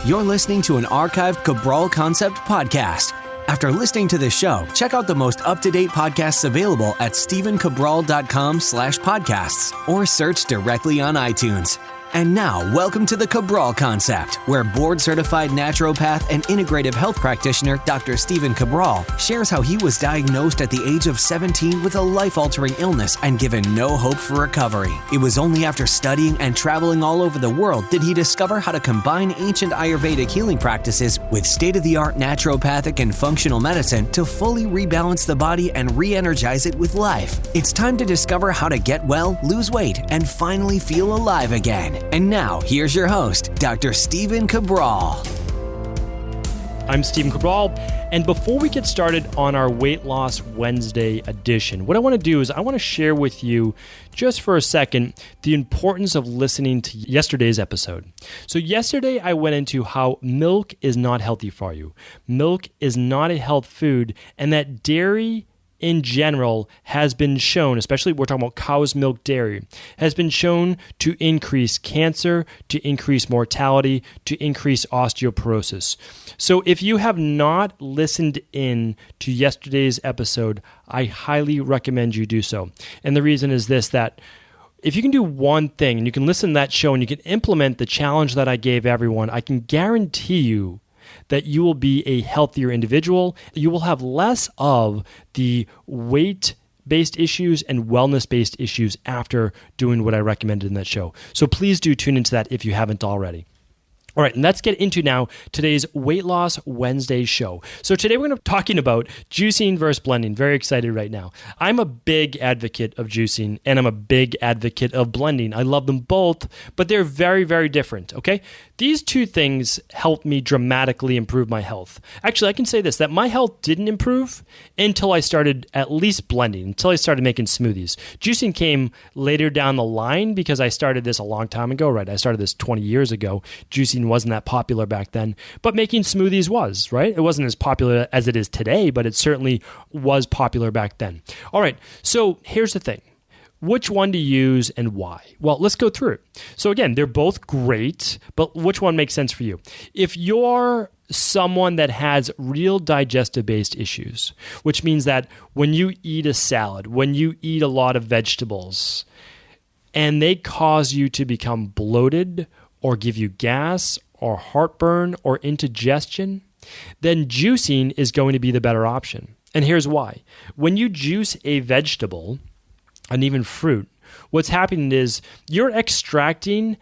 You're listening to an archived Cabral Concept podcast. After listening to this show, check out the most up-to-date podcasts available at stephencabral.com/podcasts or search directly on iTunes. And now, welcome to the Cabral Concept, where board-certified naturopath and integrative health practitioner Dr. Stephen Cabral shares how he was diagnosed at the age of 17 with a life-altering illness and given no hope for recovery. It was only after studying and traveling all over the world did he discover how to combine ancient Ayurvedic healing practices with state-of-the-art naturopathic and functional medicine to fully rebalance the body and re-energize it with life. It's time to discover how to get well, lose weight, and finally feel alive again. And now, here's your host, Dr. Stephen Cabral. I'm Stephen Cabral, and before we get started on our Weight Loss Wednesday edition, what I want to do is I want to share with you, just for a second, the importance of listening to yesterday's episode. So yesterday, I went into how milk is not healthy for you. Milk is not a health food, and that dairy in general has been shown, especially we're talking about cow's milk dairy, has been shown to increase cancer, to increase mortality, to increase osteoporosis. So if you have not listened in to yesterday's episode, I highly recommend you do so. And the reason is this, that if you can do one thing and you can listen to that show and you can implement the challenge that I gave everyone, I can guarantee you that you will be a healthier individual. You will have less of the weight-based issues and wellness-based issues after doing what I recommended in that show. So please do tune into that if you haven't already. All right, and let's get into now today's Weight Loss Wednesday show. So today we're going to be talking about juicing versus blending. Very excited right now. I'm a big advocate of juicing, and I'm a big advocate of blending. I love them both, but they're very, very different, okay? These two things helped me dramatically improve my health. Actually, I can say this, that my health didn't improve until I started at least blending, until I started making smoothies. Juicing came later down the line because I started this a long time ago, right? I started this 20 years ago. Juicing wasn't that popular back then, but making smoothies was, right? It wasn't as popular as it is today, but it certainly was popular back then. All right, so here's the thing. Which one to use and why? Well, let's go through it. So again, they're both great, but which one makes sense for you? If you're someone that has real digestive-based issues, which means that when you eat a salad, when you eat a lot of vegetables, and they cause you to become bloated or give you gas or heartburn or indigestion, then juicing is going to be the better option. And here's why. When you juice a vegetable, and even fruit, what's happening is you're extracting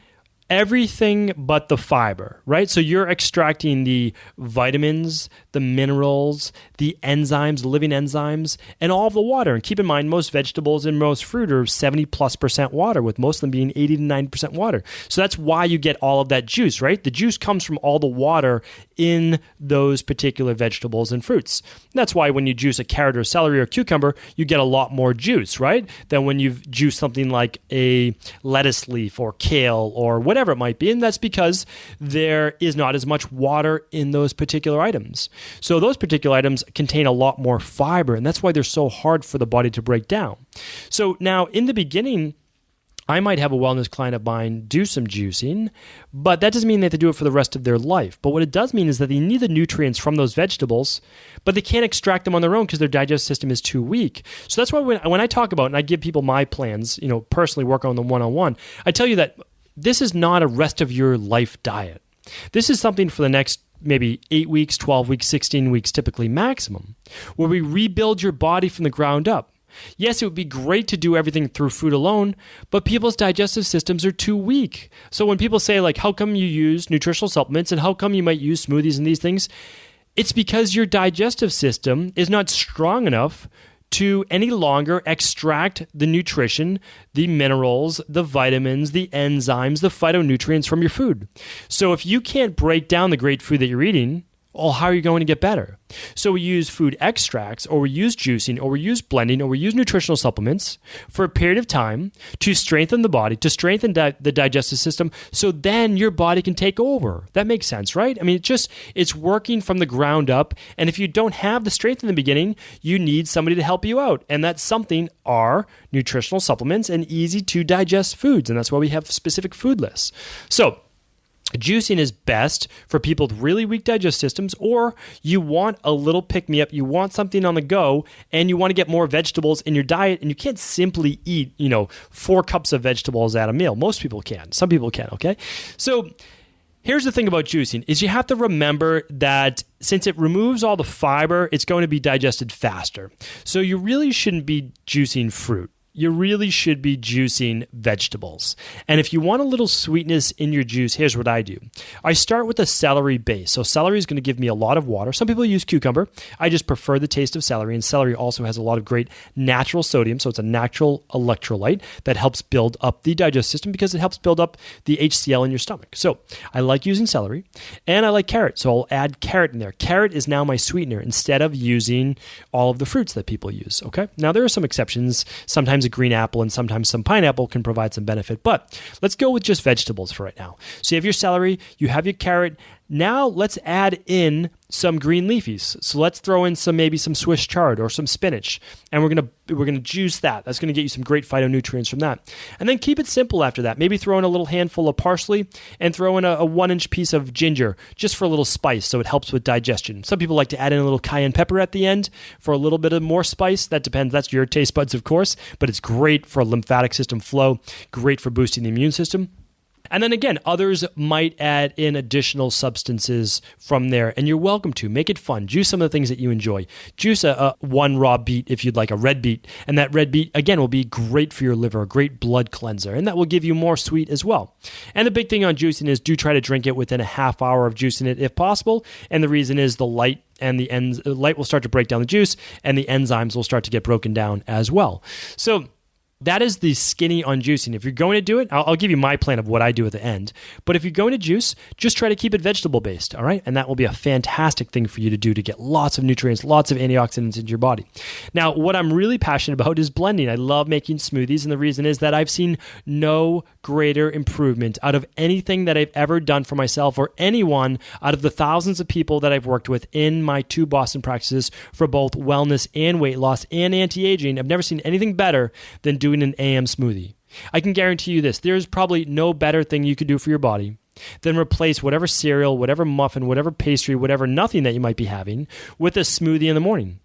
everything but the fiber, right? So you're extracting the vitamins, the minerals, the enzymes, living enzymes, and all of the water. And keep in mind, most vegetables and most fruit are 70+% water, with most of them being 80 to 90% water. So that's why you get all of that juice, right? The juice comes from all the water in those particular vegetables and fruits. And that's why when you juice a carrot or celery or cucumber, you get a lot more juice, right? Than when you've juiced something like a lettuce leaf or kale or whatever it might be. And that's because there is not as much water in those particular items. So those particular items contain a lot more fiber, and that's why they're so hard for the body to break down. So now in the beginning, I might have a wellness client of mine do some juicing, but that doesn't mean they have to do it for the rest of their life. But what it does mean is that they need the nutrients from those vegetables, but they can't extract them on their own because their digestive system is too weak. So that's why when I talk about, and I give people my plans, personally work on them one-on-one, I tell you that this is not a rest of your life diet. This is something for the next maybe 8 weeks, 12 weeks, 16 weeks, typically maximum, where we rebuild your body from the ground up. Yes, it would be great to do everything through food alone, but people's digestive systems are too weak. So when people say, like, how come you use nutritional supplements and how come you might use smoothies and these things, it's because your digestive system is not strong enough to any longer extract the nutrition, the minerals, the vitamins, the enzymes, the phytonutrients from your food. So if you can't break down the great food that you're eating, well, how are you going to get better? So we use food extracts, or we use juicing, or we use blending, or we use nutritional supplements for a period of time to strengthen the body, to strengthen the digestive system, so then your body can take over. That makes sense, right? I mean, it's working from the ground up, and if you don't have the strength in the beginning, you need somebody to help you out, and that something are nutritional supplements and easy to digest foods, and that's why we have specific food lists. So Juicing is best for people with really weak digestive systems, or you want a little pick-me-up, you want something on the go, and you want to get more vegetables in your diet, and you can't simply eat, 4 cups of vegetables at a meal. Most people can. Some people can, okay? So here's the thing about juicing is you have to remember that since it removes all the fiber, it's going to be digested faster. So you really shouldn't be juicing fruit. You really should be juicing vegetables. And if you want a little sweetness in your juice, here's what I do. I start with a celery base. So celery is going to give me a lot of water. Some people use cucumber. I just prefer the taste of celery. And celery also has a lot of great natural sodium. So it's a natural electrolyte that helps build up the digestive system because it helps build up the HCl in your stomach. So I like using celery and I like carrot. So I'll add carrot in there. Carrot is now my sweetener instead of using all of the fruits that people use. Okay. Now there are some exceptions. Sometimes a green apple and sometimes some pineapple can provide some benefit. But let's go with just vegetables for right now. So you have your celery, you have your carrot. Now let's add in some green leafies. So let's throw in maybe some Swiss chard or some spinach, and we're gonna juice that. That's gonna get you some great phytonutrients from that. And then keep it simple after that. Maybe throw in a little handful of parsley and throw in a 1-inch piece of ginger just for a little spice, so it helps with digestion. Some people like to add in a little cayenne pepper at the end for a little bit of more spice. That depends. That's your taste buds, of course, but it's great for lymphatic system flow, great for boosting the immune system. And then again, others might add in additional substances from there, and you're welcome to. Make it fun. Juice some of the things that you enjoy. Juice one raw beet if you'd like, a red beet. And that red beet, again, will be great for your liver, a great blood cleanser, and that will give you more sweet as well. And the big thing on juicing is do try to drink it within a half hour of juicing it if possible. And the reason is the light and the light will start to break down the juice, and the enzymes will start to get broken down as well. So that is the skinny on juicing. If you're going to do it, I'll give you my plan of what I do at the end. But if you're going to juice, just try to keep it vegetable-based, all right? And that will be a fantastic thing for you to do to get lots of nutrients, lots of antioxidants into your body. Now, what I'm really passionate about is blending. I love making smoothies, and the reason is that I've seen no greater improvement out of anything that I've ever done for myself or anyone out of the thousands of people that I've worked with in my 2 Boston practices for both wellness and weight loss and anti-aging. I've never seen anything better than doing an AM smoothie. I can guarantee you this, there's probably no better thing you could do for your body than replace whatever cereal, whatever muffin, whatever pastry, whatever nothing that you might be having with a smoothie in the morning.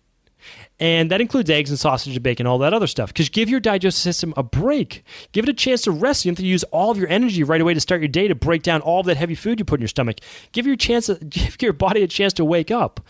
And that includes eggs and sausage and bacon, all that other stuff. Because give your digestive system a break. Give it a chance to rest. You don't have to use all of your energy right away to start your day to break down all of that heavy food you put in your stomach. Give your body a chance to wake up.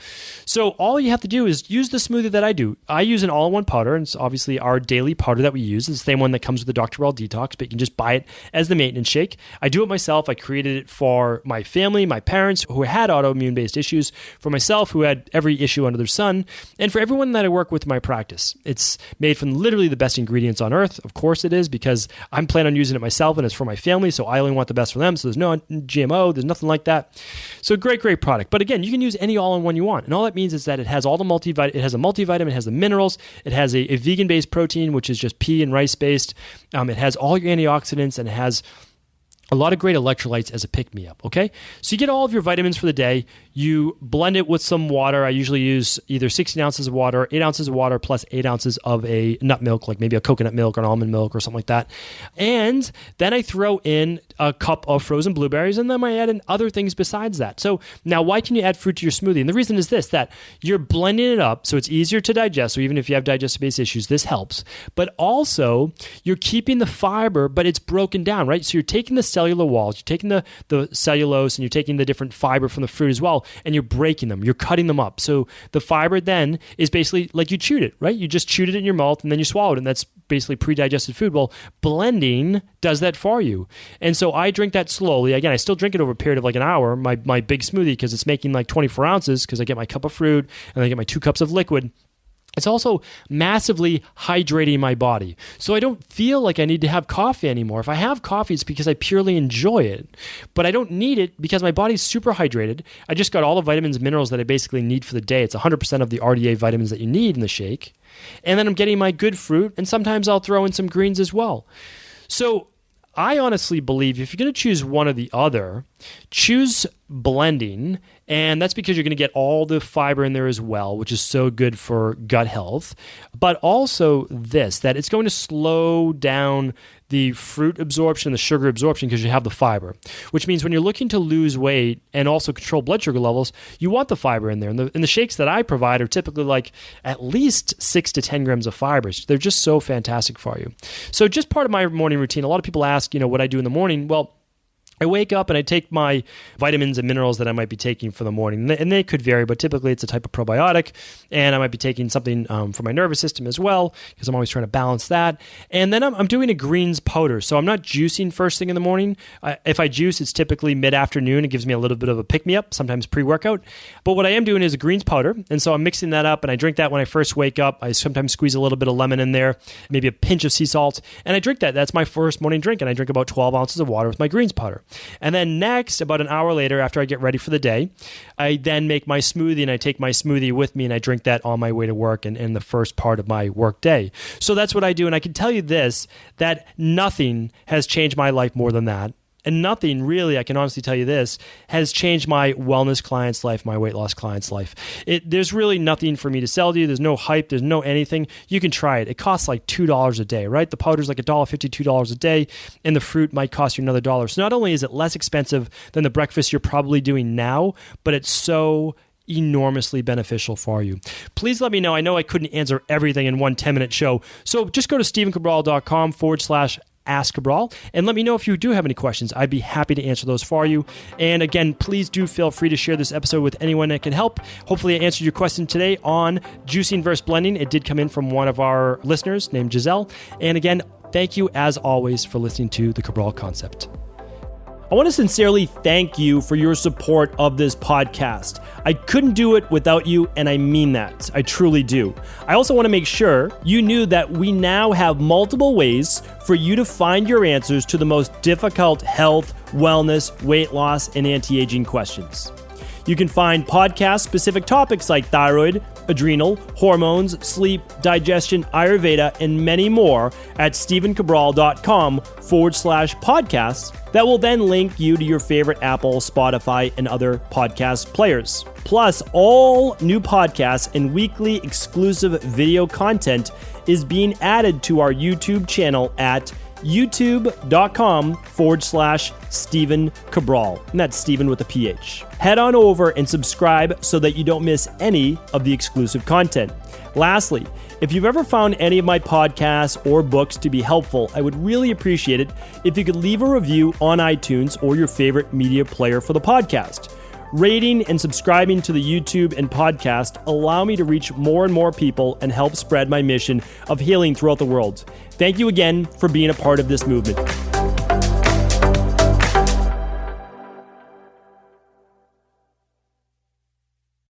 So all you have to do is use the smoothie that I do. I use an all-in-one powder, and it's obviously our daily powder that we use. It's the same one that comes with the Dr. Cabral Detox, but you can just buy it as the maintenance shake. I do it myself. I created it for my family, my parents who had autoimmune-based issues, for myself who had every issue under their sun, and for everyone that I work with in my practice. It's made from literally the best ingredients on earth. Of course it is, because I'm planning on using it myself and it's for my family, so I only want the best for them. So there's no GMO, there's nothing like that. So great product. But again, you can use any all-in-one you want. And all that means is that it has all the it has a multivitamin, it has the minerals, it has a vegan-based protein, which is just pea and rice-based. It has all your antioxidants, and it has a lot of great electrolytes as a pick-me-up, okay? So you get all of your vitamins for the day. You blend it with some water. I usually use either 16 ounces of water, 8 ounces of water, plus 8 ounces of a nut milk, like maybe a coconut milk or an almond milk or something like that. And then I throw in a cup of frozen blueberries, and then I add in other things besides that. So now why can you add fruit to your smoothie? And the reason is this, that you're blending it up so it's easier to digest. So even if you have digestive-based issues, this helps. But also, you're keeping the fiber, but it's broken down, right? So you're taking the cellular walls, you're taking the cellulose, and you're taking the different fiber from the fruit as well, and you're breaking them, you're cutting them up. So the fiber then is basically like you chewed it, right? You just chewed it in your mouth and then you swallowed it, and that's basically pre-digested food. Well, blending does that for you. And so I drink that slowly. Again, I still drink it over a period of like an hour, my big smoothie, because it's making like 24 ounces because I get my cup of fruit and I get my 2 cups of liquid. It's also massively hydrating my body. So I don't feel like I need to have coffee anymore. If I have coffee, it's because I purely enjoy it. But I don't need it because my body's super hydrated. I just got all the vitamins and minerals that I basically need for the day. It's 100% of the RDA vitamins that you need in the shake. And then I'm getting my good fruit, and sometimes I'll throw in some greens as well. So I honestly believe if you're going to choose one or the other, choose blending, and that's because you're going to get all the fiber in there as well, which is so good for gut health. But also this, that it's going to slow down the fruit absorption, the sugar absorption, because you have the fiber, which means when you're looking to lose weight and also control blood sugar levels, you want the fiber in there. And the shakes that I provide are typically like at least 6 to 10 grams of fibers. They're just so fantastic for you. So just part of my morning routine, a lot of people ask, what I do in the morning. Well, I wake up and I take my vitamins and minerals that I might be taking for the morning. And they could vary, but typically it's a type of probiotic. And I might be taking something for my nervous system as well, because I'm always trying to balance that. And then I'm doing a greens powder. So I'm not juicing first thing in the morning. If I juice, it's typically mid-afternoon. It gives me a little bit of a pick-me-up, sometimes pre-workout. But what I am doing is a greens powder. And so I'm mixing that up, and I drink that when I first wake up. I sometimes squeeze a little bit of lemon in there, maybe a pinch of sea salt, and I drink that. That's my first morning drink, and I drink about 12 ounces of water with my greens powder. And then next, about an hour later, after I get ready for the day, I then make my smoothie, and I take my smoothie with me, and I drink that on my way to work and in the first part of my work day. So that's what I do. And I can tell you this, that nothing has changed my life more than that. And nothing really, I can honestly tell you this, has changed my wellness client's life, my weight loss client's life. There's really nothing for me to sell to you. There's no hype. There's no anything. You can try it. It costs like $2 a day, right? The powder's like $1.50, $2 a day, and the fruit might cost you another $1. So not only is it less expensive than the breakfast you're probably doing now, but it's so enormously beneficial for you. Please let me know. I know I couldn't answer everything in one 10-minute show. So just go to stevencabral.com/Ask Cabral, and let me know if you do have any questions. I'd be happy to answer those for you. And again, please do feel free to share this episode with anyone that can help. Hopefully I answered your question today on juicing versus blending. It did come in from one of our listeners named Giselle. And again, thank you as always for listening to the Cabral Concept. I want to sincerely thank you for your support of this podcast. I couldn't do it without you, and I mean that. I truly do. I also want to make sure you knew that we now have multiple ways for you to find your answers to the most difficult health, wellness, weight loss, and anti-aging questions. You can find podcast-specific topics like thyroid, adrenal, hormones, sleep, digestion, Ayurveda, and many more at stevencabral.com/podcasts that will then link you to your favorite Apple, Spotify, and other podcast players. Plus, all new podcasts and weekly exclusive video content is being added to our YouTube channel at youtube.com/Stephen Cabral. And that's Stephen with a PH. Head on over and subscribe so that you don't miss any of the exclusive content. Lastly, if you've ever found any of my podcasts or books to be helpful, I would really appreciate it if you could leave a review on iTunes or your favorite media player for the podcast. Rating and subscribing to the YouTube and podcast allow me to reach more and more people and help spread my mission of healing throughout the world. Thank you again for being a part of this movement.